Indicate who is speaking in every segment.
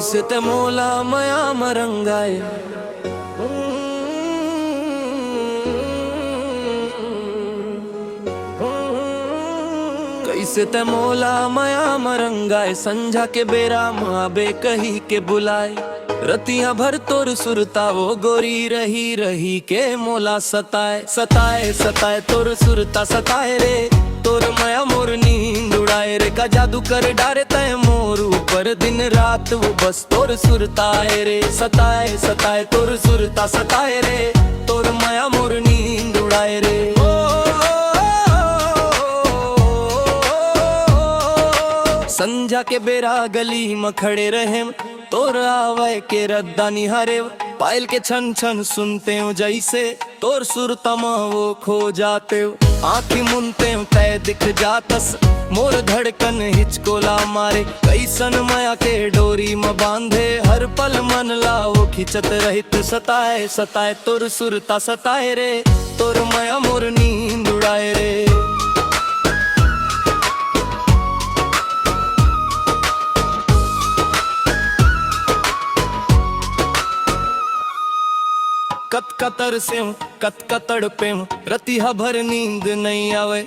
Speaker 1: कैसे ते मोला मया मरंगाए कैसे ते मोला मया मरंगाए संझा के बेरा माबे कही के बुलाए रतिया भर तोर सुरता वो गोरी रही रही के मोला सताए सताए सताए तोर सुरता सताए रे तोर मया मोर नींद उड़ाए रे का जादू कर डारे तय मोर ऊपर दिन रात वो बस तोर सुरताए रे सताए सताए तोर सुरता सताए रे तोर मया मोर नींद उड़ाए रे संझा के बेरा गली में खड़े रहे तोर आवे के रद्दा निहारे पायल के छन छन सुनते हो जैसे तोर सुरतमा वो खो जाते हो आँखी मुनते हो तय दिख जातस मोर धड़कन हिचकोला मारे कैसन माया के डोरी में बांधे हर पल मन लाओ खिंचत रहित सताए सताए तोर सुरता सताए रे तोर माया मोर नींद उड़ाए रे कत कतर से कत कतड़ पे रतिहा भर नींद नहीं आवे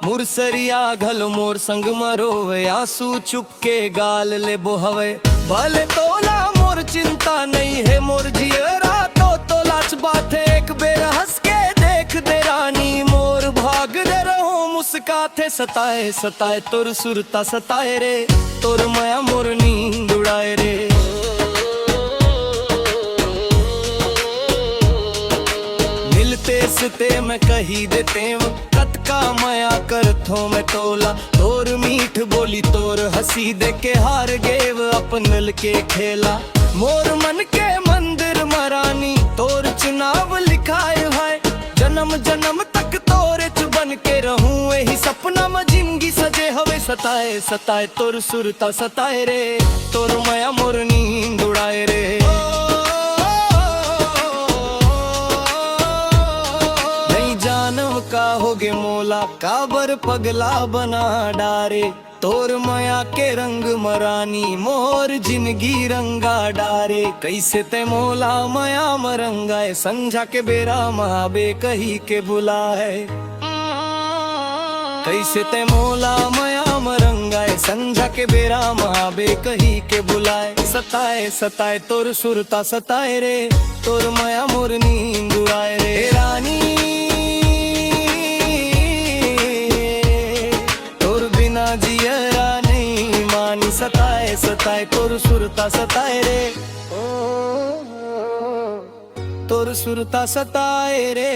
Speaker 1: मुरसरिया घल मोर संग मरोवे आंसू चुपके गाल ले बोहवे भले तोला मोर चिंता नहीं है मोर जियरा तो लाच बात है एक बेर हंस के देख दे रानी मोर भाग दे रहो मुस्काते सताए सताए तोर सुरता सताए रे तोर माया मोर नींद उड़ाए रे ते मैं कही देते कत का माया कर थो मैं तोला तोर मीठ बोली तोर हंसी दे के हार गेव अपनल के खेला मोर मन के मंदिर मरानी तोर चुनाव लिखाए है जन्म जन्म तक तोरे च बन के रहूं यही सपना में जिंदगी सजे हवे सताए सताए तोर सुरता सताए रे तोर माया मोर नींद उड़ाए रे का होगे मोला काबर पगला बना डारे तोर माया के रंग मरानी मोर जिंदगी रंगा डारे कैसे ते मोला माया मरंगाए संझा के बेरा महाबे कही के बुलाए कैसे ते मोला माया मरंगाए संझा के बेरा महाबे कही के बुलाए सताए सताए तोर सुरता सताए रे तोर माया मोर नींद उड़ाए रे रानी जियरा नहीं मानी सताए सताए तोर सुरता सताए रे तोर सुरता सताए रे।